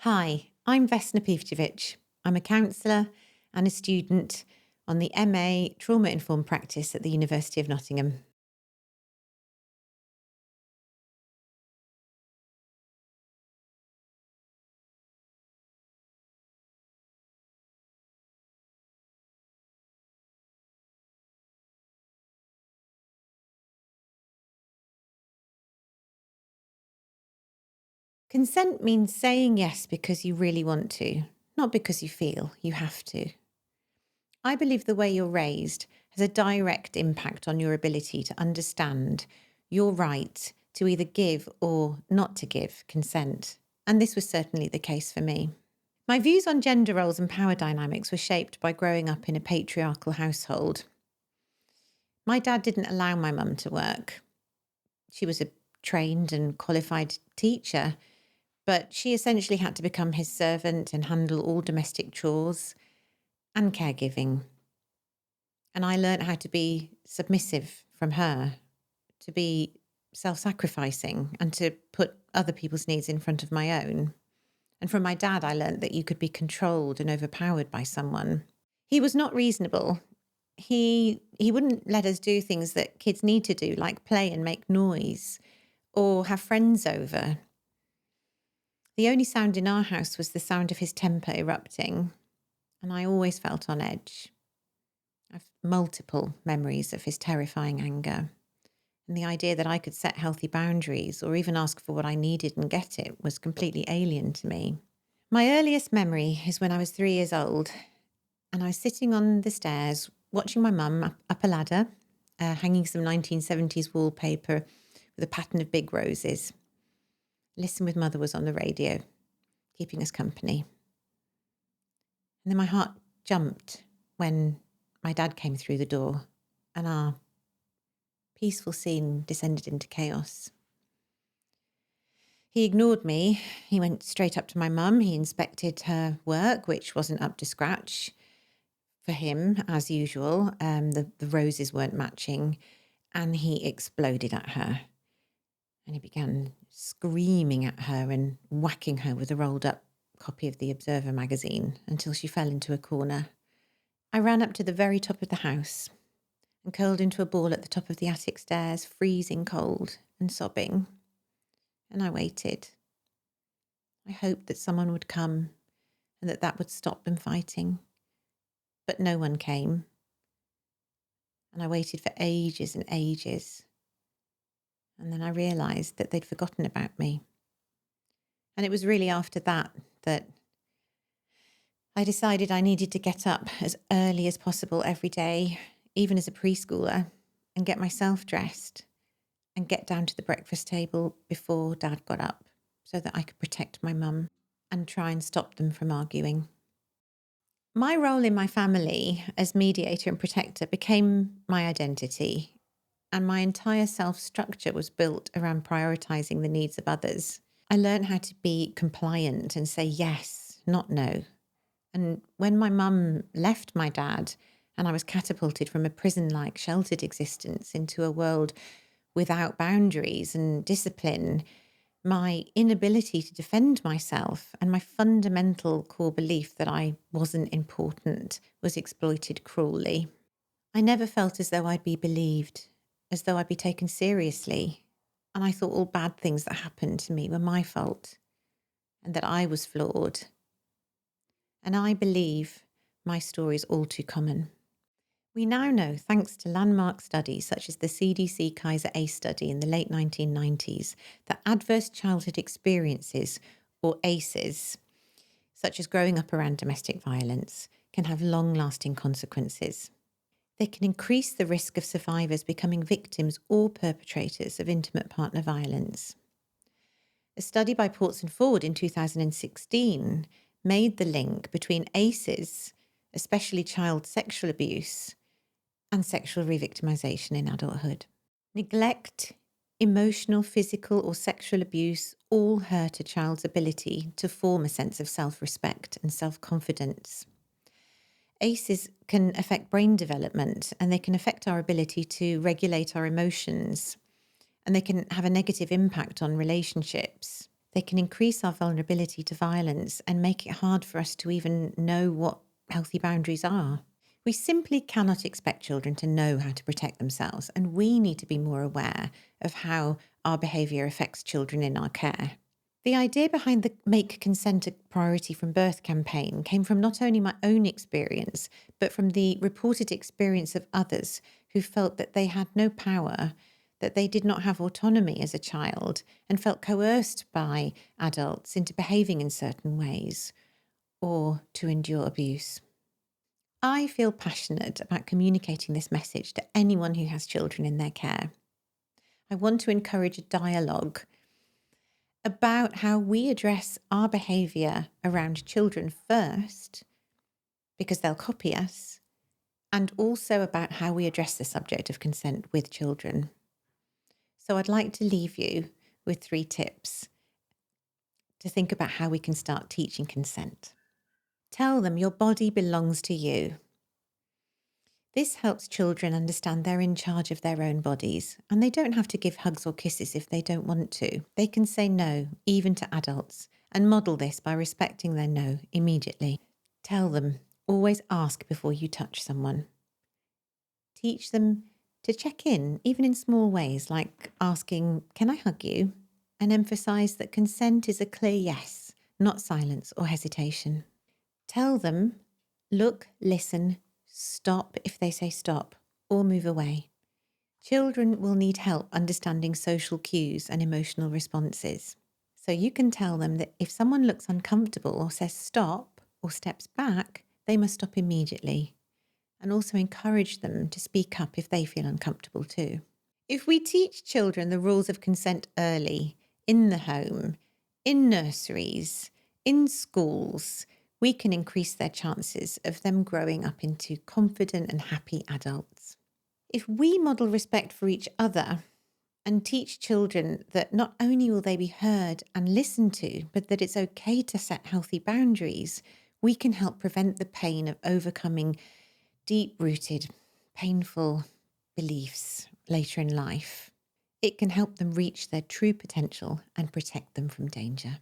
Hi, I'm Vesna Pivcevic. I'm a counsellor and a student on the MA Trauma Informed Practice at the University of Nottingham. Consent means saying yes because you really want to, not because you feel you have to. I believe the way you're raised has a direct impact on your ability to understand your right to either give or not to give consent. And this was certainly the case for me. My views on gender roles and power dynamics were shaped by growing up in a patriarchal household. My dad didn't allow my mum to work. She was a trained and qualified teacher, but she essentially had to become his servant and handle all domestic chores and caregiving. And I learnt how to be submissive from her, to be self-sacrificing and to put other people's needs in front of my own. And from my dad, I learnt that you could be controlled and overpowered by someone. He was not reasonable. He wouldn't let us do things that kids need to do, like play and make noise or have friends over. The only sound in our house was the sound of his temper erupting, and I always felt on edge. I've multiple memories of his terrifying anger, and the idea that I could set healthy boundaries or even ask for what I needed and get it was completely alien to me. My earliest memory is when I was 3 years old, and I was sitting on the stairs watching my mum up a ladder, hanging some 1970s wallpaper with a pattern of big roses. Listen with Mother was on the radio, keeping us company. And then my heart jumped when my dad came through the door and our peaceful scene descended into chaos. He ignored me. He went straight up to my mum. He inspected her work, which wasn't up to scratch for him, as usual. The roses weren't matching, and he exploded at her. And he began screaming at her and whacking her with a rolled up copy of the Observer magazine until she fell into a corner. I ran up to the very top of the house and curled into a ball at the top of the attic stairs, freezing cold and sobbing. And I waited. I hoped that someone would come and that would stop them fighting. But no one came. And I waited for ages and ages. And then I realised that they'd forgotten about me. And it was really after that I decided I needed to get up as early as possible every day, even as a preschooler, and get myself dressed and get down to the breakfast table before Dad got up so that I could protect my mum and try and stop them from arguing. My role in my family as mediator and protector became my identity, and my entire self-structure was built around prioritising the needs of others. I learned how to be compliant and say yes, not no. And when my mum left my dad and I was catapulted from a prison-like sheltered existence into a world without boundaries and discipline, my inability to defend myself and my fundamental core belief that I wasn't important was exploited cruelly. I never felt as though I'd be believed, as though I'd be taken seriously. And I thought all bad things that happened to me were my fault and that I was flawed. And I believe my story is all too common. We now know, thanks to landmark studies such as the CDC Kaiser ACE study in the late 1990s, that adverse childhood experiences, or ACEs, such as growing up around domestic violence, can have long-lasting consequences. They can increase the risk of survivors becoming victims or perpetrators of intimate partner violence. A study by Ports and Ford in 2016 made the link between ACEs, especially child sexual abuse, and sexual re-victimization in adulthood. Neglect, emotional, physical, or sexual abuse all hurt a child's ability to form a sense of self-respect and self-confidence. ACEs can affect brain development, and they can affect our ability to regulate our emotions, and they can have a negative impact on relationships. They can increase our vulnerability to violence and make it hard for us to even know what healthy boundaries are. We simply cannot expect children to know how to protect themselves, and we need to be more aware of how our behaviour affects children in our care. The idea behind the Make Consent a Priority from Birth campaign came from not only my own experience, but from the reported experience of others who felt that they had no power, that they did not have autonomy as a child, and felt coerced by adults into behaving in certain ways or to endure abuse. I feel passionate about communicating this message to anyone who has children in their care. I want to encourage a dialogue about how we address our behaviour around children first, because they'll copy us, and also about how we address the subject of consent with children. So I'd like to leave you with 3 tips to think about how we can start teaching consent. Tell them your body belongs to you. This helps children understand they're in charge of their own bodies, and they don't have to give hugs or kisses if they don't want to. They can say no, even to adults, and model this by respecting their no immediately. Tell them, always ask before you touch someone. Teach them to check in, even in small ways, like asking, "Can I hug you?" and emphasise that consent is a clear yes, not silence or hesitation. Tell them, look, listen, stop if they say stop, or move away. Children will need help understanding social cues and emotional responses. So you can tell them that if someone looks uncomfortable or says stop or steps back, they must stop immediately. And also encourage them to speak up if they feel uncomfortable too. If we teach children the rules of consent early, in the home, in nurseries, in schools, we can increase their chances of them growing up into confident and happy adults. If we model respect for each other and teach children that not only will they be heard and listened to, but that it's okay to set healthy boundaries, we can help prevent the pain of overcoming deep-rooted, painful beliefs later in life. It can help them reach their true potential and protect them from danger.